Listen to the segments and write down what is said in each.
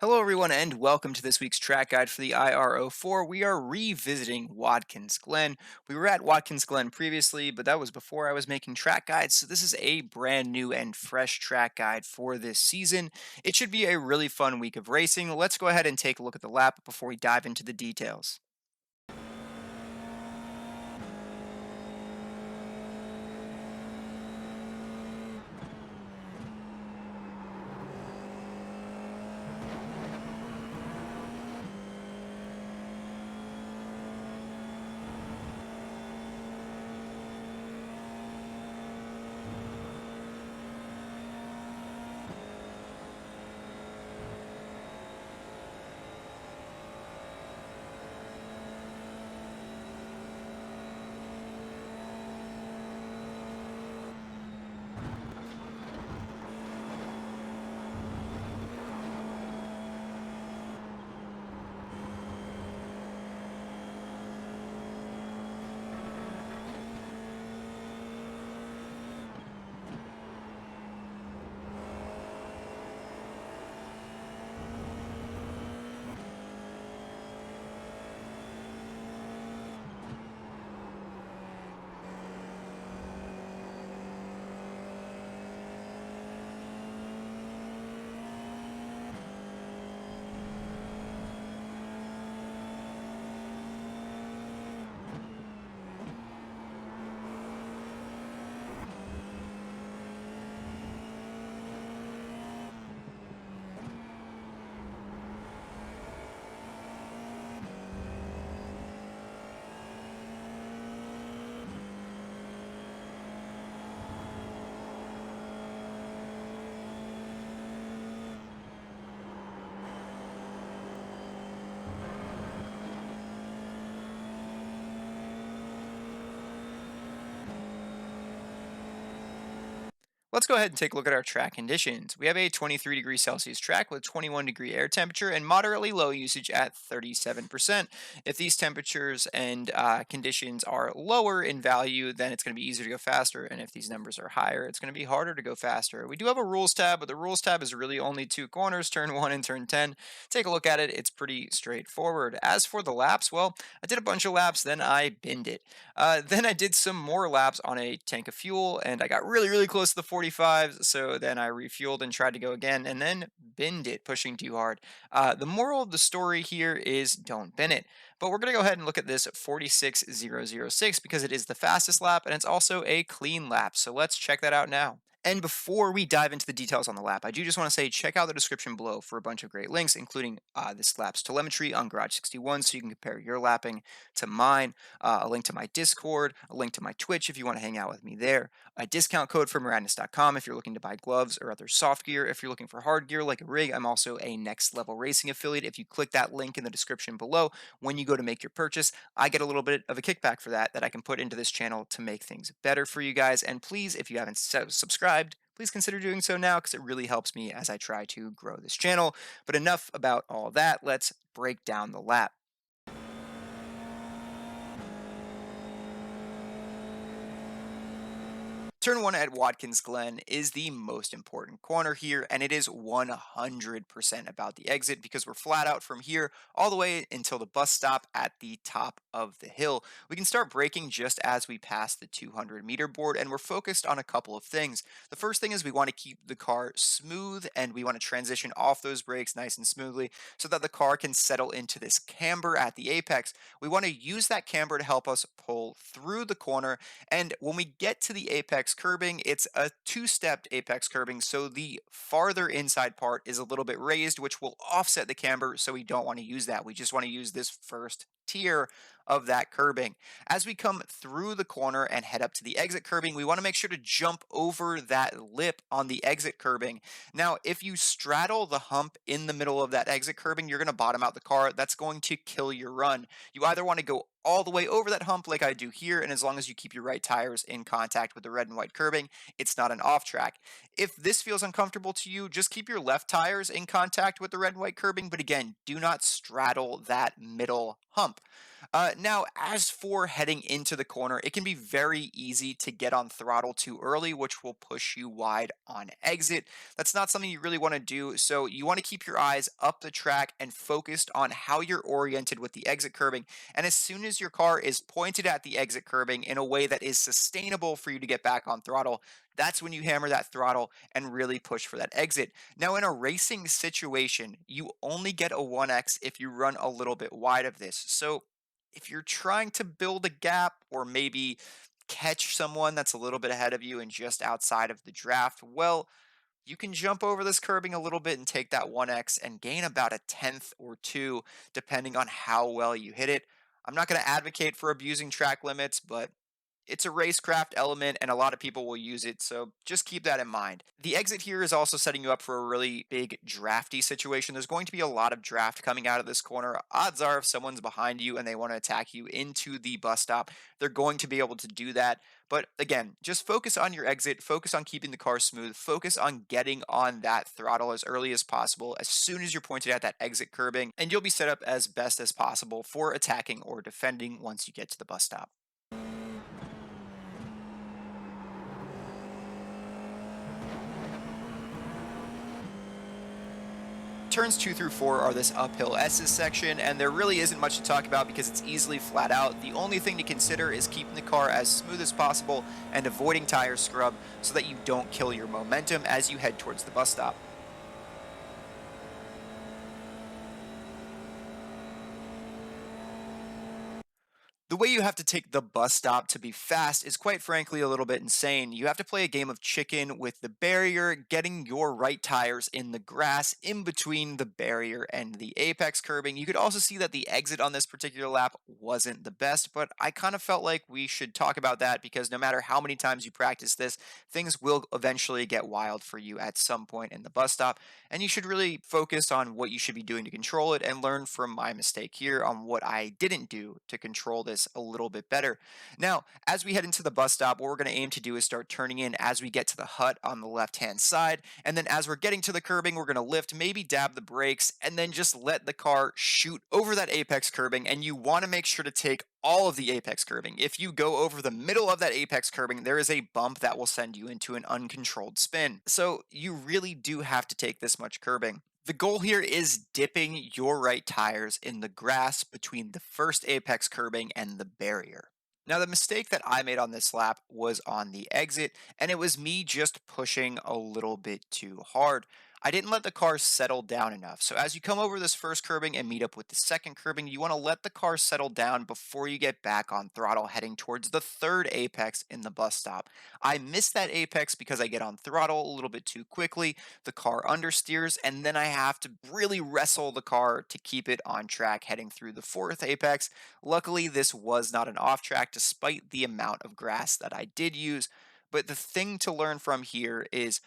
Hello, everyone, and welcome to this week's track guide for the IRO4. We are revisiting Watkins Glen. We were at Watkins Glen previously, but that was before I was making track guides, so this is a brand new and fresh track guide for this season. It should be a really fun week of racing. Let's go ahead and take a look at the lap before we dive into the details. Let's go ahead and take a look at our track conditions. We have a 23 degrees Celsius track with 21-degree air temperature and moderately low usage at 37%. If these temperatures and conditions are lower in value, then it's going to be easier to go faster. And if these numbers are higher, it's going to be harder to go faster. We do have a rules tab, but the rules tab is really only two corners, turn 1 and turn 10. Take a look at it. It's pretty straightforward. As for the laps, well, I did a bunch of laps, then I binned it. Then I did some more laps on a tank of fuel, and I got really, really close to the 45s. So then I refueled and tried to go again, and then binned it, pushing too hard. The moral of the story here is don't bin it. But we're going to go ahead and look at this 46006 because it is the fastest lap, and it's also a clean lap. So let's check that out now. And before we dive into the details on the lap, I do just want to say check out the description below for a bunch of great links, including this lap's telemetry on Garage 61, so you can compare your lapping to mine, a link to my Discord, a link to my Twitch if you want to hang out with me there, a discount code for Madness.com if you're looking to buy gloves or other soft gear. If you're looking for hard gear like a rig, I'm also a Next Level Racing affiliate. If you click that link in the description below, when you go to make your purchase, I get a little bit of a kickback for that I can put into this channel to make things better for you guys. And please, if you haven't subscribed, please consider doing so now because it really helps me as I try to grow this channel. But enough about all that. Let's break down the lap. Turn 1 at Watkins Glen is the most important corner here, and it is 100% about the exit because we're flat out from here all the way until the bus stop at the top of the hill. We can start braking just as we pass the 200-meter board, and we're focused on a couple of things. The first thing is we want to keep the car smooth, and we want to transition off those brakes nice and smoothly so that the car can settle into this camber at the apex. We want to use that camber to help us pull through the corner, and when we get to the apex curbing, it's a two-stepped apex curbing, so the farther inside part is a little bit raised, which will offset the camber, so we don't want to use that. We just want to use this first tier of that curbing. As we come through the corner and head up to the exit curbing, we want to make sure to jump over that lip on the exit curbing. Now, if you straddle the hump in the middle of that exit curbing, you're going to bottom out the car. That's going to kill your run. You either want to go all the way over that hump like I do here, and as long as you keep your right tires in contact with the red and white curbing, it's not an off track. If this feels uncomfortable to you, just keep your left tires in contact with the red and white curbing, but again, do not straddle that middle hump. Now, as for heading into the corner, it can be very easy to get on throttle too early, which will push you wide on exit. That's not something you really want to do. So, you want to keep your eyes up the track and focused on how you're oriented with the exit curbing. And as soon as your car is pointed at the exit curbing in a way that is sustainable for you to get back on throttle, that's when you hammer that throttle and really push for that exit. Now, in a racing situation, you only get a 1x if you run a little bit wide of this. So, if you're trying to build a gap or maybe catch someone that's a little bit ahead of you and just outside of the draft, well, you can jump over this curbing a little bit and take that 1x and gain about a tenth or two, depending on how well you hit it. I'm not going to advocate for abusing track limits, but it's a racecraft element and a lot of people will use it, so just keep that in mind. The exit here is also setting you up for a really big drafty situation. There's going to be a lot of draft coming out of this corner. Odds are if someone's behind you and they want to attack you into the bus stop, they're going to be able to do that. But again, just focus on your exit, focus on keeping the car smooth, focus on getting on that throttle as early as possible as soon as you're pointed at that exit curbing, and you'll be set up as best as possible for attacking or defending once you get to the bus stop. Turns 2 through 4 are this uphill S's section, and there really isn't much to talk about because it's easily flat out. The only thing to consider is keeping the car as smooth as possible and avoiding tire scrub so that you don't kill your momentum as you head towards the bus stop. The way you have to take the bus stop to be fast is quite frankly a little bit insane. You have to play a game of chicken with the barrier, getting your right tires in the grass in between the barrier and the apex curbing. You could also see that the exit on this particular lap wasn't the best, but I kind of felt like we should talk about that because no matter how many times you practice this, things will eventually get wild for you at some point in the bus stop, and you should really focus on what you should be doing to control it and learn from my mistake here on what I didn't do to control this a little bit better. Now, as we head into the bus stop, what we're going to aim to do is start turning in as we get to the hut on the left hand side. And then as we're getting to the curbing, we're going to lift, maybe dab the brakes, and then just let the car shoot over that apex curbing. And you want to make sure to take all of the apex curbing. If you go over the middle of that apex curbing, there is a bump that will send you into an uncontrolled spin. So you really do have to take this much curbing. The goal here is dipping your right tires in the grass between the first apex curbing and the barrier. Now, the mistake that I made on this lap was on the exit, and it was me just pushing a little bit too hard. I didn't let the car settle down enough. So, as you come over this first curbing and meet up with the second curbing, you want to let the car settle down before you get back on throttle heading towards the third apex in the bus stop. I missed that apex because I get on throttle a little bit too quickly, the car understeers, and then I have to really wrestle the car to keep it on track heading through the fourth apex. Luckily, this was not an off track despite the amount of grass that I did use. But the thing to learn from here is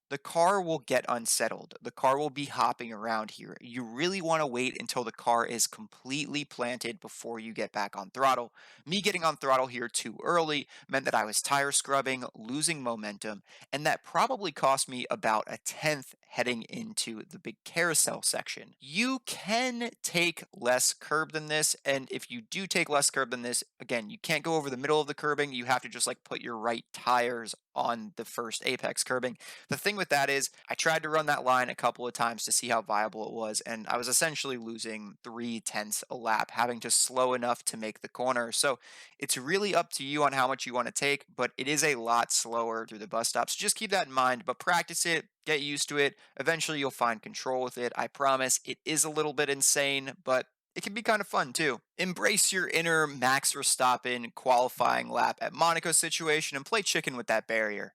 the car will get unsettled. The car will be hopping around here. You really want to wait until the car is completely planted before you get back on throttle. Me getting on throttle here too early meant that I was tire scrubbing, losing momentum, and that probably cost me about a tenth heading into the big carousel section. You can take less curb than this, and if you do take less curb than this, again, you can't go over the middle of the curbing. You have to just like put your right tires on the first apex curbing. The thing with that is, I tried to run that line a couple of times to see how viable it was, and I was essentially losing 3 tenths a lap, having to slow enough to make the corner. So it's really up to you on how much you want to take, but it is a lot slower through the bus stops. Just keep that in mind, but practice it, get used to it. Eventually, you'll find control with it. I promise. It is a little bit insane, but it can be kind of fun too. Embrace your inner Max Verstappen qualifying lap at Monaco situation and play chicken with that barrier.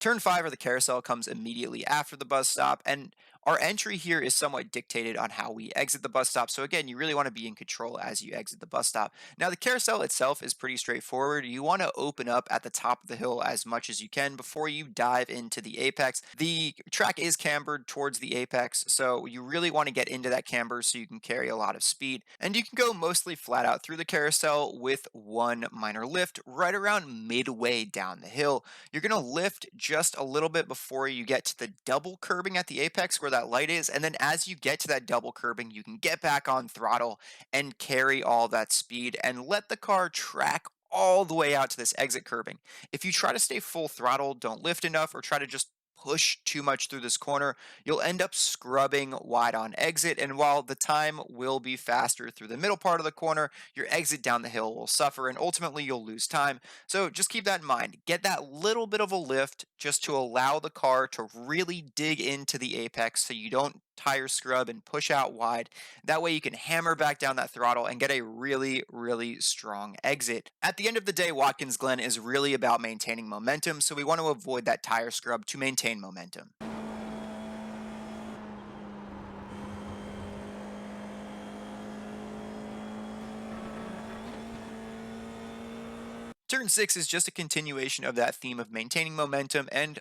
Turn 5 or the carousel comes immediately after the bus stop, and Our entry here is somewhat dictated on how we exit the bus stop. So again, you really want to be in control as you exit the bus stop. Now, the carousel itself is pretty straightforward. You want to open up at the top of the hill as much as you can before you dive into the apex. The track is cambered towards the apex, so you really want to get into that camber so you can carry a lot of speed. And you can go mostly flat out through the carousel with one minor lift right around midway down the hill. You're going to lift just a little bit before you get to the double curbing at the apex where that light is. And then as you get to that double curbing, you can get back on throttle and carry all that speed and let the car track all the way out to this exit curbing. If you try to stay full throttle, don't lift enough, or try to just push too much through this corner, you'll end up scrubbing wide on exit. And while the time will be faster through the middle part of the corner, your exit down the hill will suffer and ultimately you'll lose time. So just keep that in mind. Get that little bit of a lift just to allow the car to really dig into the apex so you don't tire scrub and push out wide. That way you can hammer back down that throttle and get a really, really strong exit. At the end of the day, Watkins Glen is really about maintaining momentum, so we want to avoid that tire scrub to maintain momentum. Turn 6 is just a continuation of that theme of maintaining momentum and,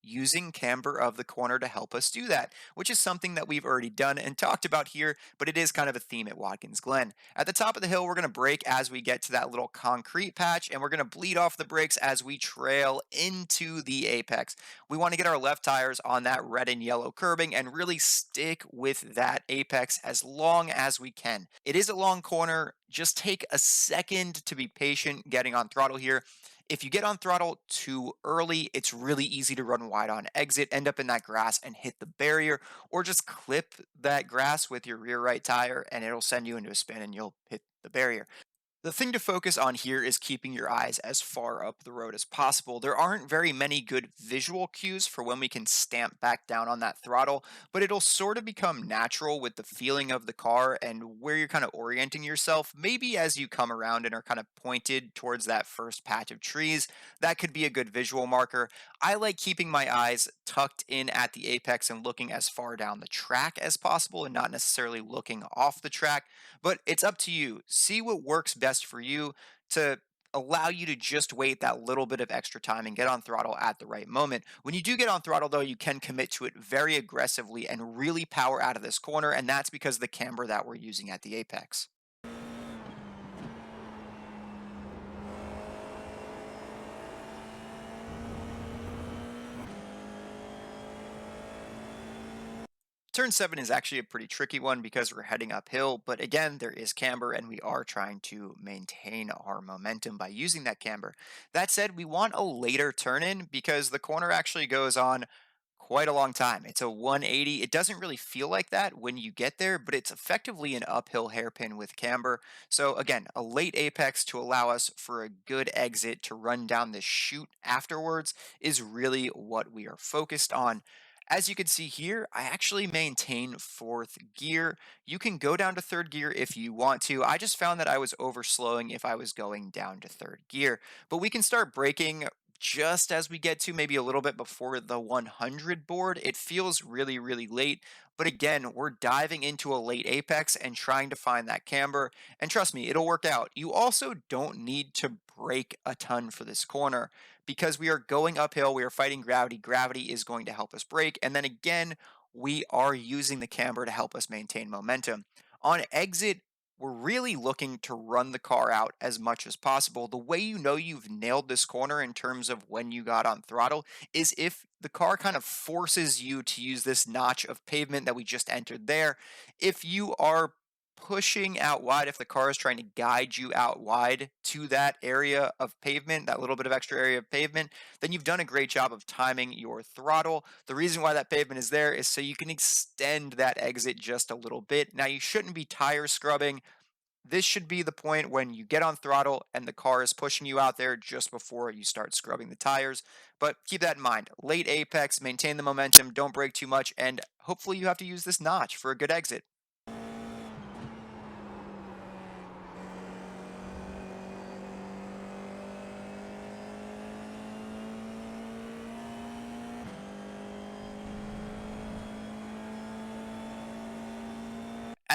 using camber of the corner to help us do that, which is something that we've already done and talked about here, but it is kind of a theme at Watkins Glen. At the top of the hill, we're going to brake as we get to that little concrete patch, and we're going to bleed off the brakes as we trail into the apex. We want to get our left tires on that red and yellow curbing and really stick with that apex as long as we can. It is a long corner. Just take a second to be patient getting on throttle here. If you get on throttle too early, it's really easy to run wide on exit, end up in that grass and hit the barrier, or just clip that grass with your rear right tire and it'll send you into a spin and you'll hit the barrier. The thing to focus on here is keeping your eyes as far up the road as possible. There aren't very many good visual cues for when we can stamp back down on that throttle, but it'll sort of become natural with the feeling of the car and where you're kind of orienting yourself. Maybe as you come around and are kind of pointed towards that first patch of trees, that could be a good visual marker. I like keeping my eyes tucked in at the apex and looking as far down the track as possible and not necessarily looking off the track, but it's up to you. See what works best for you to allow you to just wait that little bit of extra time and get on throttle at the right moment. When you do get on throttle, though, you can commit to it very aggressively and really power out of this corner, and that's because of the camber that we're using at the apex. Turn 7 is actually a pretty tricky one because we're heading uphill, but again, there is camber and we are trying to maintain our momentum by using that camber. That said, we want a later turn in because the corner actually goes on quite a long time. It's a 180. It doesn't really feel like that when you get there, but it's effectively an uphill hairpin with camber. So again, a late apex to allow us for a good exit to run down the chute afterwards is really what we are focused on. As you can see here, I actually maintain fourth gear. You can go down to third gear if you want to. I just found that I was overslowing if I was going down to third gear. But we can start braking just as we get to maybe a little bit before the 100 board. It feels really, really late. But again, we're diving into a late apex and trying to find that camber. And trust me, it'll work out. You also don't need to brake a ton for this corner because we are going uphill. We are fighting gravity. Gravity is going to help us brake. And then again, we are using the camber to help us maintain momentum. On exit, we're really looking to run the car out as much as possible. The way you know you've nailed this corner in terms of when you got on throttle is if the car kind of forces you to use this notch of pavement that we just entered there. If you are pushing out wide, if the car is trying to guide you out wide to that area of pavement, that little bit of extra area of pavement, then you've done a great job of timing your throttle. The reason why that pavement is there is so you can extend that exit just a little bit. Now, you shouldn't be tire scrubbing. This should be the point when you get on throttle and the car is pushing you out there just before you start scrubbing the tires. But keep that in mind. Late apex, maintain the momentum, don't brake too much, and hopefully you have to use this notch for a good exit.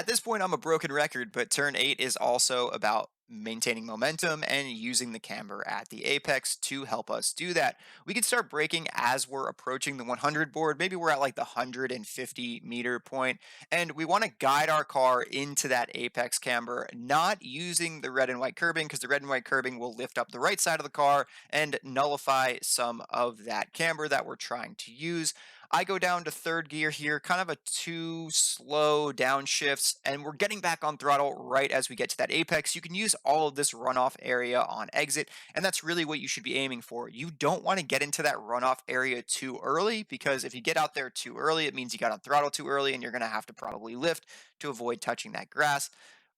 At this point, I'm a broken record, but turn 8 is also about maintaining momentum and using the camber at the apex to help us do that. We can start braking as we're approaching the 100 board. Maybe we're at like the 150-meter point, and we want to guide our car into that apex camber, not using the red and white curbing because the red and white curbing will lift up the right side of the car and nullify some of that camber that we're trying to use. I go down to third gear here, kind of a two slow downshifts, and we're getting back on throttle right as we get to that apex. You can use all of this runoff area on exit, and that's really what you should be aiming for. You don't want to get into that runoff area too early, because if you get out there too early, it means you got on throttle too early, and you're going to have to probably lift to avoid touching that grass.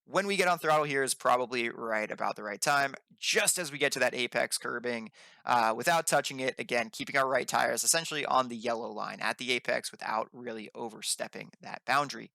When we get on throttle here is probably right about the right time, just as we get to that apex curbing, without touching it. Again, keeping our right tires essentially on the yellow line at the apex without really overstepping that boundary.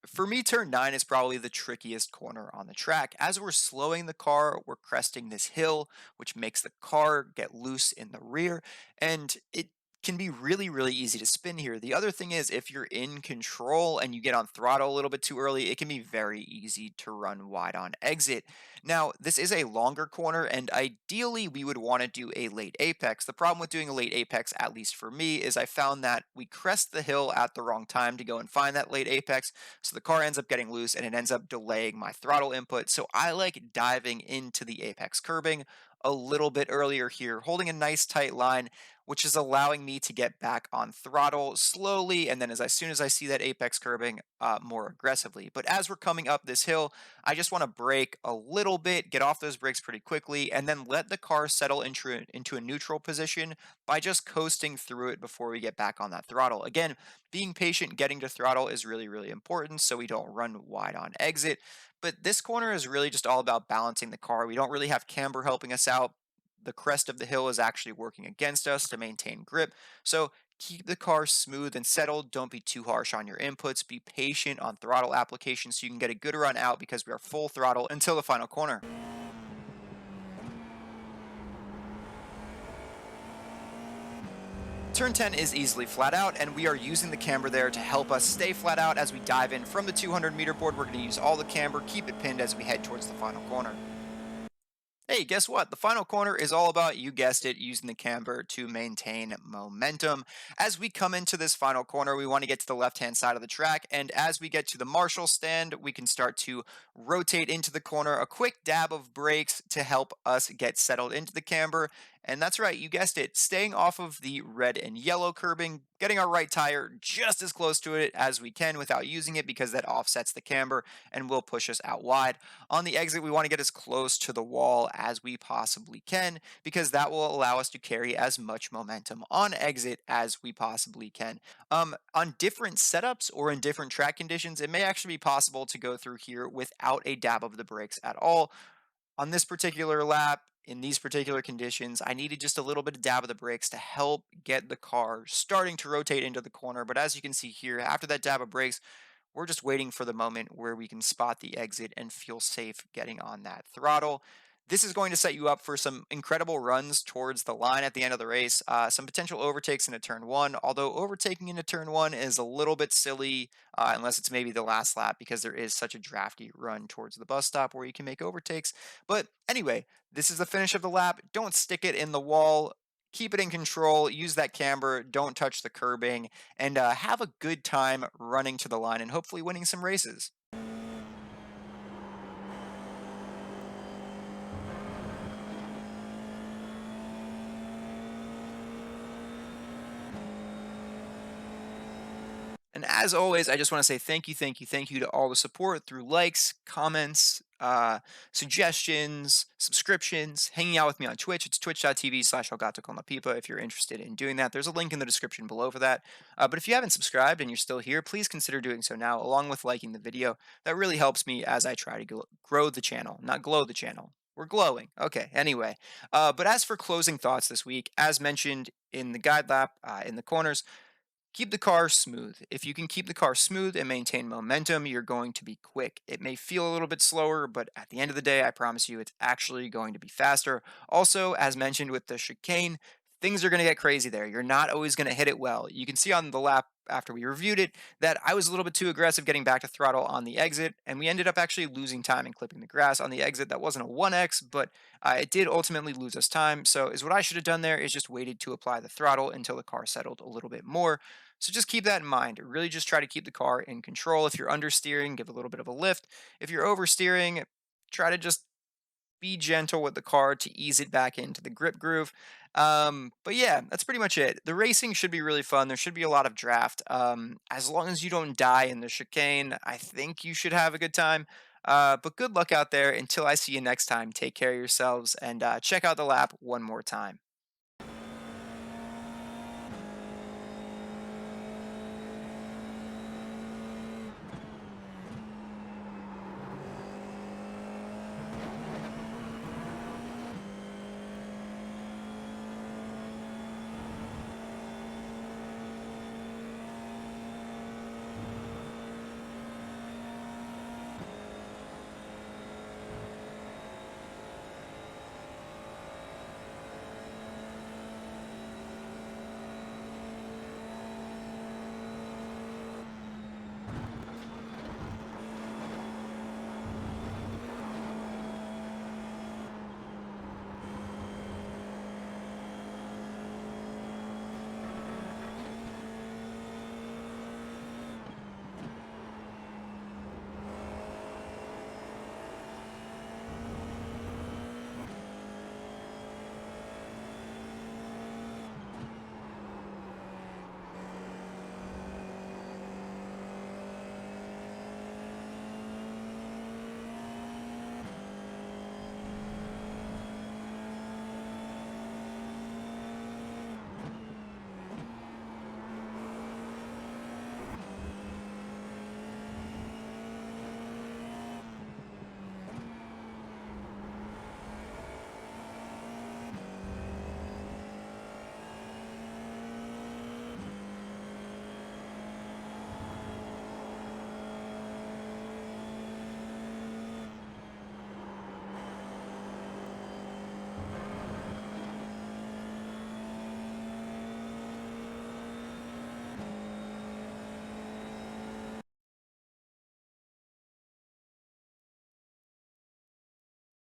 For me, turn 9 is probably the trickiest corner on the track. As we're slowing the car, we're cresting this hill, which makes the car get loose in the rear, and it can be really, really easy to spin here. The other thing is, if you're in control and you get on throttle a little bit too early, it can be very easy to run wide on exit. Now, this is a longer corner, and ideally, we would want to do a late apex. The problem with doing a late apex, at least for me, is I found that we crest the hill at the wrong time to go and find that late apex, so the car ends up getting loose and it ends up delaying my throttle input. So I like diving into the apex curbing a little bit earlier here, holding a nice tight line, which is allowing me to get back on throttle slowly. And then as soon as I see that apex curbing, more aggressively. But as we're coming up this hill, I just want to brake a little bit, get off those brakes pretty quickly, and then let the car settle into a neutral position by just coasting through it before we get back on that throttle. Again, being patient getting to throttle is really, really important so we don't run wide on exit. But this corner is really just all about balancing the car. We don't really have camber helping us out. The crest of the hill is actually working against us to maintain grip. So keep the car smooth and settled. Don't be too harsh on your inputs. Be patient on throttle application so you can get a good run out because we are full throttle until the final corner. Turn 10 is easily flat out, and we are using the camber there to help us stay flat out as we dive in from the 200-meter board. We're going to use all the camber, keep it pinned as we head towards the final corner. Hey, guess what? The final corner is all about, you guessed it, using the camber to maintain momentum. As we come into this final corner, we want to get to the left-hand side of the track, and as we get to the Marshall stand, we can start to rotate into the corner, a quick dab of brakes to help us get settled into the camber. And that's right, you guessed it, staying off of the red and yellow curbing, getting our right tire just as close to it as we can without using it because that offsets the camber and will push us out wide. On the exit, we want to get as close to the wall as we possibly can because that will allow us to carry as much momentum on exit as we possibly can. On different setups or in different track conditions, it may actually be possible to go through here without a dab of the brakes at all. On this particular lap, in these particular conditions, I needed just a little bit of dab of the brakes to help get the car starting to rotate into the corner. But as you can see here, after that dab of brakes, we're just waiting for the moment where we can spot the exit and feel safe getting on that throttle. This is going to set you up for some incredible runs towards the line at the end of the race. Some potential overtakes into turn one, although overtaking into turn one is a little bit silly unless it's maybe the last lap because there is such a drafty run towards the bus stop where you can make overtakes. But anyway, this is the finish of the lap. Don't stick it in the wall. Keep it in control. Use that camber. Don't touch the curbing. And have a good time running to the line and hopefully winning some races. And as always, I just want to say thank you, thank you, thank you to all the support through likes, comments, suggestions, subscriptions, hanging out with me on Twitch. It's twitch.tv/Elgato con la Pipa if you're interested in doing that. There's a link in the description below for that. But if you haven't subscribed and you're still here, please consider doing so now, along with liking the video. That really helps me as I try to grow the channel, not glow the channel. We're glowing. Okay, anyway. But as for closing thoughts this week, as mentioned in the guide lap in the corners, Keep the car smooth. If you can keep the car smooth and maintain momentum, you're going to be quick. It may feel a little bit slower, but at the end of the day, I promise you it's actually going to be faster. Also, as mentioned with the chicane, things are going to get crazy there. You're not always going to hit it well. You can see on the lap after we reviewed it that I was a little bit too aggressive getting back to throttle on the exit, and we ended up actually losing time and clipping the grass on the exit. That wasn't a 1x, but it did ultimately lose us time. So, is what I should have done there is just waited to apply the throttle until the car settled a little bit more. So just keep that in mind. Really just try to keep the car in control. If you're understeering, give a little bit of a lift. If you're oversteering, try to just be gentle with the car to ease it back into the grip groove. But yeah, that's pretty much it. The racing should be really fun. There should be a lot of draft. As long as you don't die in the chicane, I think you should have a good time. But good luck out there. Until I see you next time, take care of yourselves and check out the lap one more time.